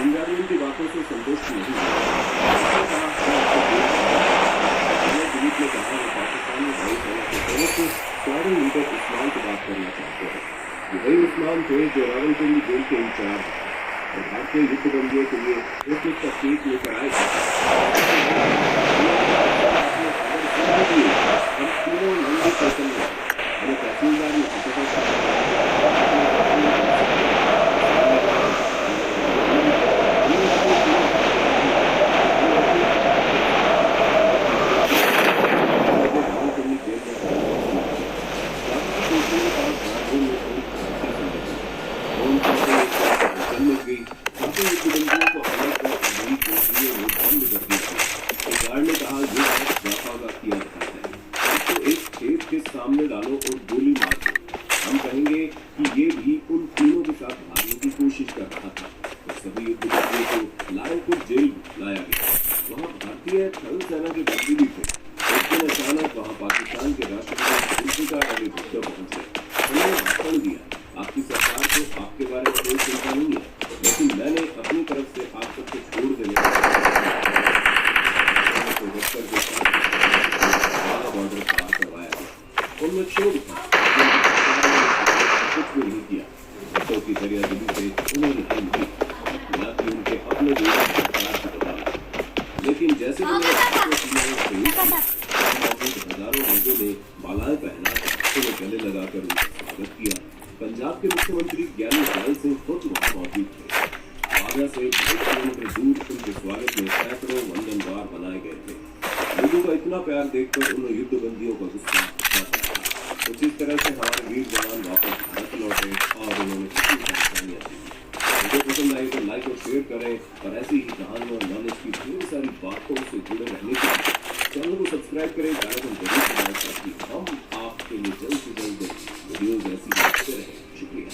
Benjamin की बातों से संतुष्ट नहीं हुआ। उसने कहा दिलीप ने कहा वो पाकिस्तानी वायुसेना के प्रमुख फॉरेन लीडर उस्मान से बात करना चाहते हैं। ये वही उस्मान थे जो रावलपिंडी जेल के इंचार्ज और भारतीय युद्धबंदियों के लिए एक तकनीक लेकर आए थे। हम तीनों नंगे पैदल हमें तहसीलदार ने सामने डालो और गोली मार दो। हम कहेंगे कि ये भी उन तीनों के साथ भागने की कोशिश कर रहा था और सभी युद्धबंदियों को लायपुर जेल लाया गया। वहाँ भारतीय थल सेना के बंदी भी थे। एक दिन अचानक वहाँ पाकिस्तान के राष्ट्रपति जुल्फ़िकार अली भुट्टो पहुंचे। उन्होंने भाषण दिया, आपकी सरकार को आपके बारे में कोई चिंता नहीं है, लेकिन मैंने अपनी तरफ से आप सबको छोड़ देने बॉर्डर पार करवाया गया। उनमें शोध था, कुछ भी नहीं किया। बच्चों की दरियादिली से उन्हें नहीं मिली, न कि उनके अपने देश की सरकार की बदौलत। लेकिन जैसे हजारों लोगों ने मालाएं पहना उन्हें गले लगाकर उनका स्वागत किया। पंजाब के मुख्यमंत्री ज्ञानी जैल सिंह खुद वहाँ मौजूद थे। वाघा से 2 किलोमीटर दूर उनके स्वागत में सैकड़ों वंदन द्वार बनाए गए थे। लोगों का इतना प्यार देखकर उन्हें युद्धबंदियों का गुस्सा कुछ इस तरह से हमारे वीर जवान वापस भारत लौटे और उन्होंने कितनी परेशानियां दी। मुझे पसंद आई तो लाइक और शेयर करें और ऐसी ही कहानियों और नॉलेज की ढेर सारी बातों से जुड़े रहने के लिए चैनल को सब्सक्राइब करें, बेल आइकन जरूर दबाएं ताकि हम आपके लिए जल्द से जल्द वीडियोज ऐसी देखते रहें। शुक्रिया।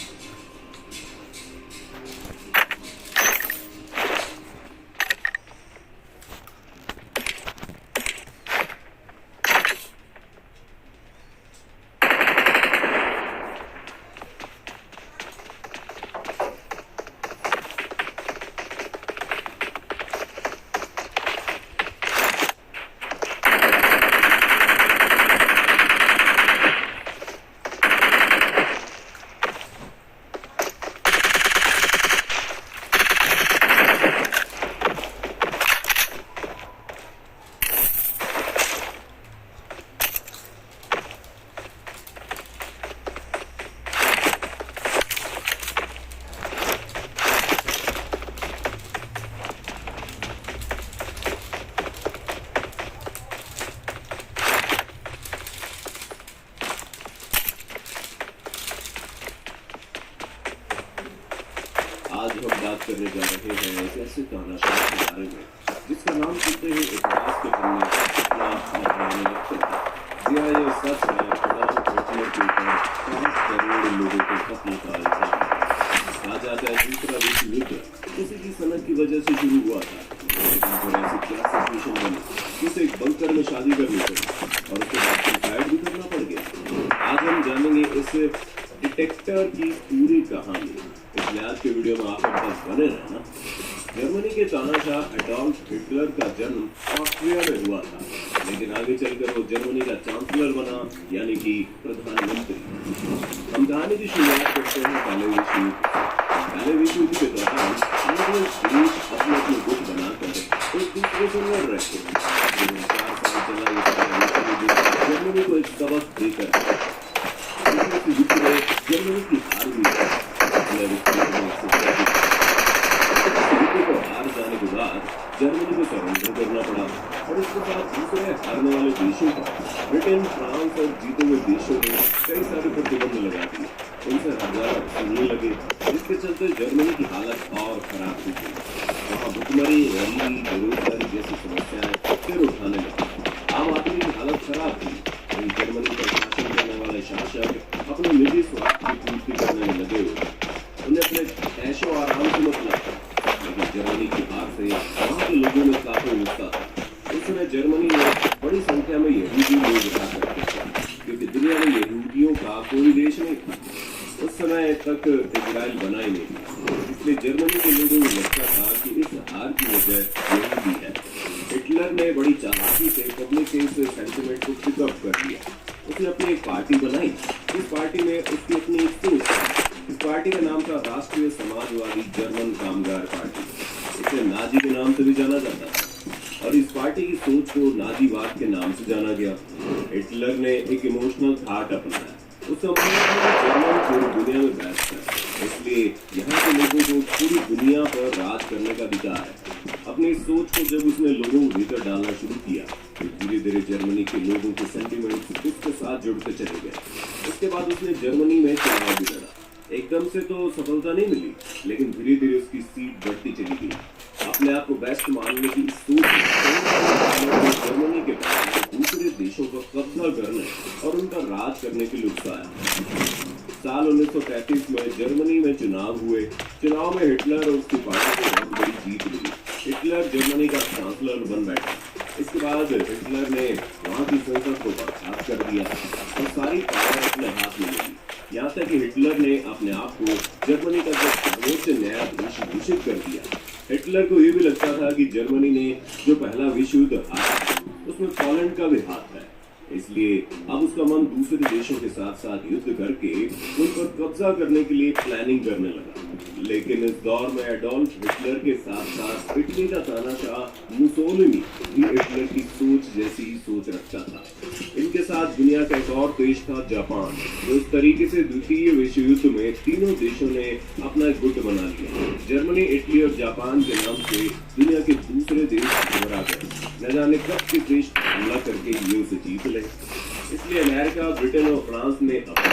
आज हम बात करने जा रहे हैं एक ऐसे तानाशाह के बारे में जिसका नाम सुनते ही इतिहास के पन्ने इतना लहराने लगते हैं। जी हाँ, ये सच है, अडाल्फ हिटलर के ऊपर 5 करोड़ लोगों को खत्म का इल्जाम है। कहा जाता है दूसरा विश्व युद्ध किसी की सनक की वजह से शुरू हुआ था, लेकिन फिर ऐसी क्या सिचुएशन बनी उसे एक बंकर में शादी करनी पड़ी और उसके बाद सुसाइड भी करना पड़ गया। आज हम जानेंगे इस डिटेक्टर की पूरी कहानी, इसलिए आज के वीडियो में आप बस बने रहना। जर्मनी के तानाशाह एडॉल्फ हिटलर का जन्म ऑस्ट्रिया में हुआ था, लेकिन आगे चलकर वो जर्मनी का चांसलर बना, यानी कि प्रधानमंत्री। हम कहानी की शुरुआत करते हैं पहले विश्व युद्ध। पहले विश्व युद्ध के दौरान देश अपने अपने गुट बनाकर एक दूसरे से लड़ रहे थे। 4 साल चला ये जर्मनी को एक सबक देकर जर्मनी की हार हुई। को हार जाने के बाद जर्मनी को सरेंडर करना पड़ा और इसके साथ दूसरे हारने वाले देशों पर ब्रिटेन, फ्रांस और जीते हुए देशों ने कई सारे प्रतिबंध लगा दिए। उनसे हजार सुनने लगे, जिसके चलते जर्मनी की हालत और खराब हुई थी। वहाँ भुखमरी, गरीबी, बेरोजगारी जैसी समस्याएं फिर उठाने लगी। आम आदमी की हालत खराब थी। जर्मनी पर शासन करने वाले शासक अपने निजी स्वार्थ की पूर्ति करने में लगे हुए। उन्हें अपने ऐशो आराम से मतलब था, लेकिन जर्मनी की हार से वहाँ के लोगों में काफी गुस्सा था। उस समय जर्मनी में बड़ी संख्या में यहूदी लोग रहा करते थे, क्योंकि दुनिया में यहूदियों का कोई देश नहीं था। उस समय तक इजराइल बना ही नहीं था। इसलिए जर्मनी के लोगों को लगता था कि इस हार की वजह यही भी है। हिटलर ने बड़ी चालाकी से पब्लिक के इस सेंटिमेंट को पिकअप कर लिया। उसने अपनी एक पार्टी बनाई। इस पार्टी में उसकी अपनी एक सोच थी। इस पार्टी का नाम था राष्ट्रीय समाजवादी जर्मन कामगार पार्टी। इसे नाजी के नाम से भी जाना जाता था और इस पार्टी की सोच को नाजीवाद के नाम से जाना गया। हिटलर ने एक इमोशनल थाट अपनाया। उसका जर्मन पूरी दुनिया में बेस्ट है, इसलिए यहाँ के लोगों को पूरी दुनिया पर राज करने का अधिकार है। अपनी सोच को जब उसने लोगों को भीतर डालना शुरू किया तो धीरे धीरे जर्मनी के लोगों के सेंटिमेंट उसके साथ जुड़ते चले गए। उसके बाद उसने जर्मनी में चुनाव भी लड़ा। एकदम से तो सफलता नहीं मिली, लेकिन धीरे धीरे उसकी सीट बढ़ती चली गई। अपने आप को बेस्ट मानने की सोच जर्मनी के पास दूसरे देशों पर कब्जा करने और उनका राज करने के लिए उकसाया। साल 1933 में जर्मनी में चुनाव हुए। चुनाव में हिटलर और उसकी पार्टी को बहुत बड़ी जीत मिली। हिटलर जर्मनी का चांसलर बन बैठा। इसके बाद हिटलर ने वहाँ की संसद को बर्खास्त कर दिया और सारी पावर अपने हाथ में ले ली। यहाँ तक कि हिटलर ने अपने आप को जर्मनी का सर्वोच्च न्यायाधीश घोषित कर दिया। हिटलर को ये भी लगता था कि जर्मनी ने जो पहला विश्व युद्ध हारा उसमें पोलैंड का भी हाथ है, इसलिए अब उसका मन दूसरे देशों के साथ साथ युद्ध करके उन पर कब्जा करने के लिए प्लानिंग करने लगा। लेकिन इस दौर में एडोल्फ हिटलर के साथ साथ इटली का तानाशाह मुसोलिनी भी हिटलर की सोच जैसी ही सोच रखता था। इनके साथ दुनिया का एक और देश था जापान, जो इस तरीके से द्वितीय विश्व युद्ध में तीनों देशों ने अपना एक गुट बना लिया। जर्मनी, इटली और जापान के नाम से दुनिया के दूसरे देश घबरा गए। न जाने कब के देश हमला करके ये उसे जीत ले। इसलिए अमेरिका, ब्रिटेन और फ्रांस ने अपना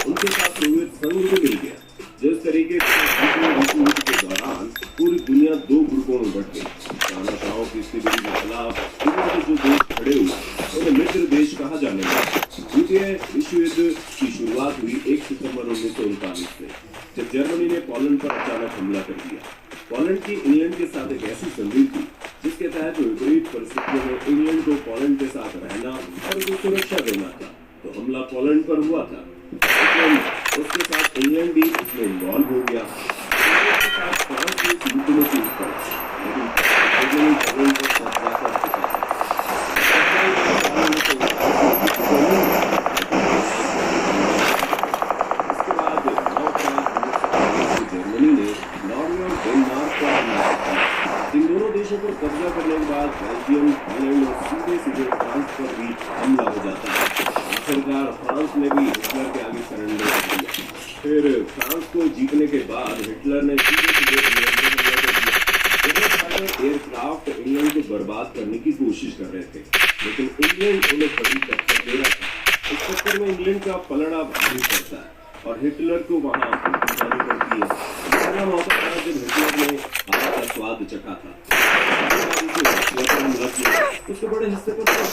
उनके साथ सोवियत संघ भी मिल गया। जिस तरीके से विश्व युद्ध के दौरान पूरी दुनिया दो ग्रुपों में बट गई। तानाशाहों की स्थिति के खिलाफ दुनिया के जो देश खड़े हुए उन्हें मित्र देश कहा जाने लगा। द्वितीय विश्व युद्ध की शुरुआत हुई 1 सितंबर 1939 से, जब जर्मनी ने पोलैंड पर अचानक हमला कर दिया। पोलैंड की इंग्लैंड के साथ एक ऐसी संधि थी जिसके तहत विपरीत परिस्थितियों में इंग्लैंड को पोलैंड के साथ रहना और उसको सुरक्षा देना था। तो हमला पोलैंड पर हुआ था, लेकिन उसके साथ इंग्लैंड भी इसमें इन्वॉल्व हो गया। उसके साथ फ्रांस भी युद्ध में जीत पाया, लेकिन जर्मनी पोलैंड पर कब्जा कर चुका था। इसके बाद जर्मनी ने नॉर्वे और डेनमार्क पर हमला किया। इन दोनों देशों पर कब्जा करने के बाद बेल्जियम, हॉलैंड और सीधे फ्रांस पर भी हमला हो जाता है। आखिरकार फ्रांस ने भी हिटलर के आगे सरेंडर कर दिया। फिर फ्रांस को जीतने के बाद हिटलर ने सीधे एयरक्राफ्ट इंग्लैंड को बर्बाद करने की कोशिश कर रहे थे, लेकिन इंग्लैंड उन्हें बड़ी टक्कर दे रहा था। इस चक्कर में इंग्लैंड का पलड़ा भारी पड़ता है और हिटलर को वहां जानी पड़ती है। पहला मौका था जब हिटलर ने हार का स्वाद चखा था। उसके बड़े हिस्से पर उस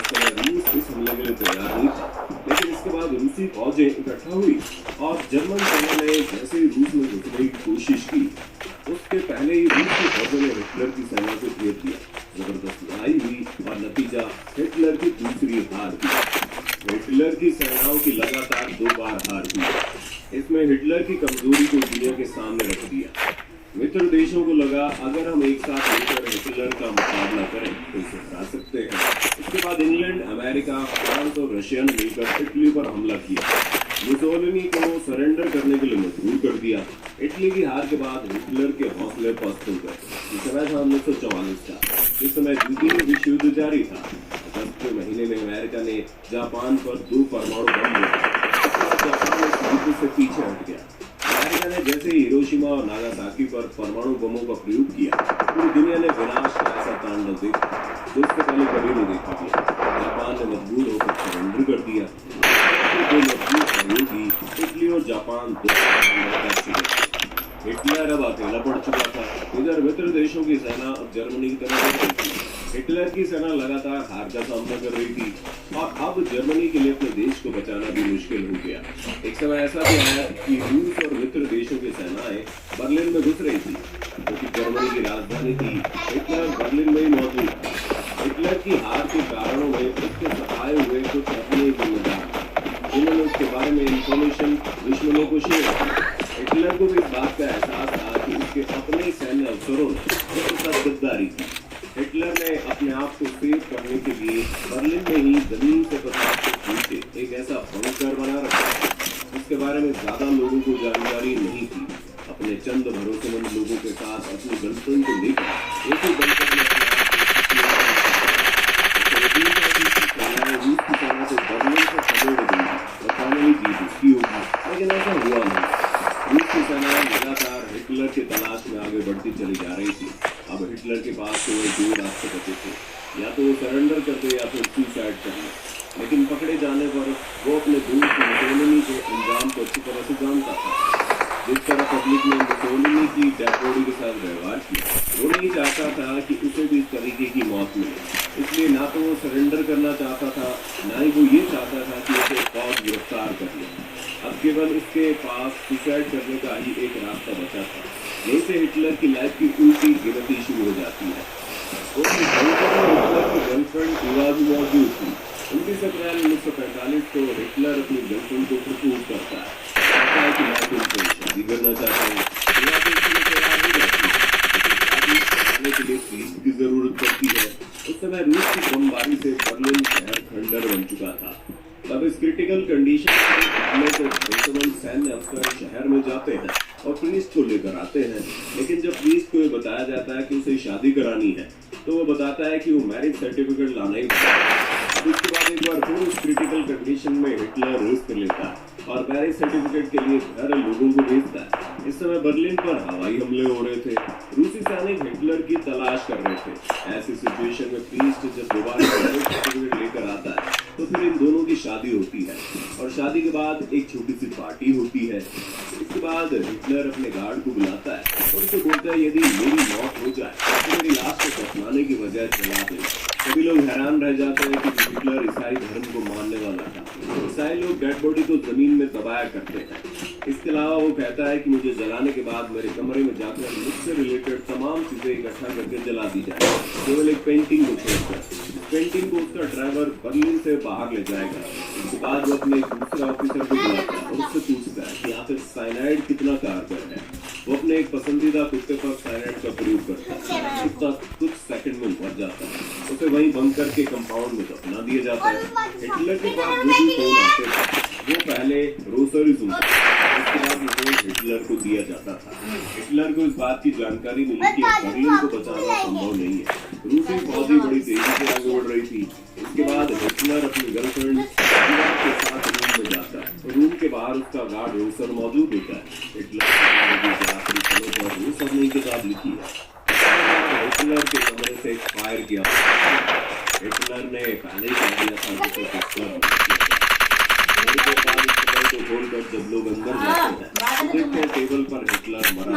समय रूस इस हमले के लिए तैयार नहीं था, लेकिन इसके बाद रूसी फौजें इकट्ठा हुई और जर्मन सेना ने जैसे ही रूस में घुसने की कोशिश की, उसके पहले ही रूस की फौजों ने हिटलर की सेना को घेर दिया। जबरदस्त लड़ाई हुई और नतीजा हिटलर की दूसरी हार हुई। हिटलर की सेनाओं की लगातार 2 बार हार हुई। इसमें हिटलर की कमजोरी को दुनिया के सामने रख दिया। मित्र देशों को लगा अगर हम एक साथ मिलकर हिटलर का मुकाबला करें तो इसे हरा सकते हैं। इसके बाद इंग्लैंड, अमेरिका, फ्रांस और रशिया ने मिलकर इटली पर हमला किया। मुसोलिनी को सरेंडर करने के लिए मजबूर कर दिया। इटली की हार के बाद हिटलर के हौसले पस्त हो गए। इस समय था 1944 का, जिस समय द्वितीय विश्व युद्ध जारी था। अगस्त के महीने में अमेरिका ने जापान पर 2 परमाणु बम गिराए। जापान इस युद्ध से पीछे हट गया। अमेरिका ने जैसे ही हिरोशिमा और नागासाकी पर परमाणु बमों का प्रयोग किया, पूरी दुनिया ने विनाश का ऐसा तांडव देखा जो इससे पहले कभी नहीं देखा गया। जापान ने मजबूर होकर सरेंडर कर दिया। दो मजबूत सहयोगी इटली और जापान कर चुके। हिटलर अब अकेला पड़ चुका था। इधर मित्र देशों की सेना अब जर्मनी की तरफ बढ़ रही थी। हिटलर की सेना लगातार हार का सामना कर रही थी और अब जर्मनी के लिए अपने देश को बचाना भी मुश्किल हो गया। एक समय ऐसा भी आया कि रूस और मित्र देशों की सेनाएं बर्लिन में घुस रही थी, क्योंकि जर्मनी की राजधानी थी। हिटलर बर्लिन में ही मौजूद था। हिटलर की हार के कारणों में उसके सताए हुए कुछ अपने जिम्मेदार थे, जिन्होंने उसके बारे में इंफॉर्मेशन दुश्मनों को शेयर की। हिटलर को भी इस बात का एहसास था कि उसके अपने सैन्य अफसरों ने उसके साथ गद्दारी की। हिटलर ने अपने आप को सेव करने के लिए बर्लिन में ही जमीन से 50 फुट नीचे एक ऐसा बंकर बना रखा जिसके बारे में ज्यादा लोगों को जानकारी नहीं थी। अपने चंद भरोसेमंद लोगों के साथ अपनी गर्लफ्रेंड को लेकर एक ही बंकर में अपने रूस की सेना से बर्लिन को खदेड़ दी और फाइनली जीत उसकी होगी, लेकिन ऐसा हुआ नहीं। रूस की सेना लगातार हिटलर की तलाश में आगे बढ़ती चली जा रही थी। अब हिटलर के पास केवल 2 रास्ते बचे थे, या तो वो सरेंडर करते या फिर सुसाइड करना। लेकिन पकड़े जाने पर वो अपने दोस्त मुसोलिनी के अंजाम को अच्छी तरह से जानता था। जिस तरह पब्लिक ने मुसोलिनी की डेड बॉडी के साथ व्यवहार किया, वो नहीं चाहता था कि उसे भी इस तरीके की मौत मिले। इसलिए ना तो वो सरेंडर करना चाहता था, ना ही वो ये चाहता था कि उसे फौज गिरफ्तार कर ले। अब केवल उसके पास सुसाइड करने का ही एक रास्ता बचा था। यहीं से हिटलर की लाइफ की उल्टी गिनती शुरू हो जाती है। उसकी हिटलर की गर्लफ्रेंड इवा भी मौजूद थी। 29 अप्रैल 1945 को हिटलर अपनी गर्लफ्रेंड को प्रपोज करता है कि मैं तुमसे शादी करना चाहता हूँ। इवा भी इसके लिए तैयार हो जाती है, लेकिन शादी करने के लिए फीस की जरूरत पड़ती है। उस समय रूस की बमबारी से बर्लिन शहर खंडर बन चुका था। तब इस क्रिटिकल कंडीशन में सैन्य अफसर शहर में जाते हैं और प्रीस्ट को लेकर आते हैं। लेकिन जब प्रीस्ट को ये बताया जाता है कि उसे शादी करानी है, तो वो बताता है कि वो मैरिज सर्टिफिकेट लाना ही पड़ेगा। उसके बाद एक बार फिर उस क्रिटिकल कंडीशन में हिटलर रिस्क लेता है और मैरिज सर्टिफिकेट के लिए घर लोगों को भेजता है। इस समय बर्लिन पर हवाई हमले हो रहे थे। रूसी सैनिक हिटलर की तलाश कर रहे थे। ऐसी सिचुएशन में प्रीस्ट जब दोबारा मैरिज सर्टिफिकेट लेकर आता है, तो फिर इन दोनों की शादी होती है और शादी के बाद एक छोटी सी पार्टी होती है। इसके बाद हिटलर अपने गार्ड को बुलाता है और उसे बोलता है, यदि मेरी मौत हो जाए तो मेरी लाश को दफनाने की बजाय जला दे। सभी लोग हैरान रह जाते हैं कि हिटलर ईसाई धर्म को मानने वाला था। ईसाई लोग डेड बॉडी को जमीन में दबाया करते हैं। इसके अलावा वो कहता है कि मुझे जलाने के बाद मेरे कमरे में जाकर मुझसे रिलेटेड तमाम चीजें इकट्ठा करके जला दी जाए, केवल एक पेंटिंग को छोड़कर। पेंटिंग को उसका ड्राइवर बर्लिन से बाहर ले जाएगा। उसके बाद वो अपने दूसरा ऑफिसर को बुलाता है और उससे पूछता है कि यहाँ पे साइनाइड कितना कारगर है। वो अपने एक पसंदीदा कुत्ते पर साइनाइड का प्रयोग करता है। कुत्ता कुछ सेकंड में मर जाता है। उसे वहीं बंकर के कंपाउंड में दफना दिया जाता है। हिटलर के पास जो भी फोन आते थे, वो पहले रोसरी सुनता था, उसके बाद ये फोन हिटलर को दिया जाता था। हिटलर को इस बात की जानकारी मिली कि बर्लिन को बचाना संभव नहीं है। रूसी फौजी बड़ी तेजी से आगे बढ़ रही थी। इसके बाद हिटलर अपनी गर्लफ्रेंड के साथ रूम में जाता है। रूम के बाहर उसका गार्ड रोसर मौजूद होता है। हिटलर के आखिरी पलों पर रोसर ने किताब लिखी है। हिटलर के कमरे से फायर किया। हिटलर ने पहले ही कह दिया था कि खोलकर जब लोग अंदर जाते हैं, देखते हैं टेबल पर हिटलर मरा।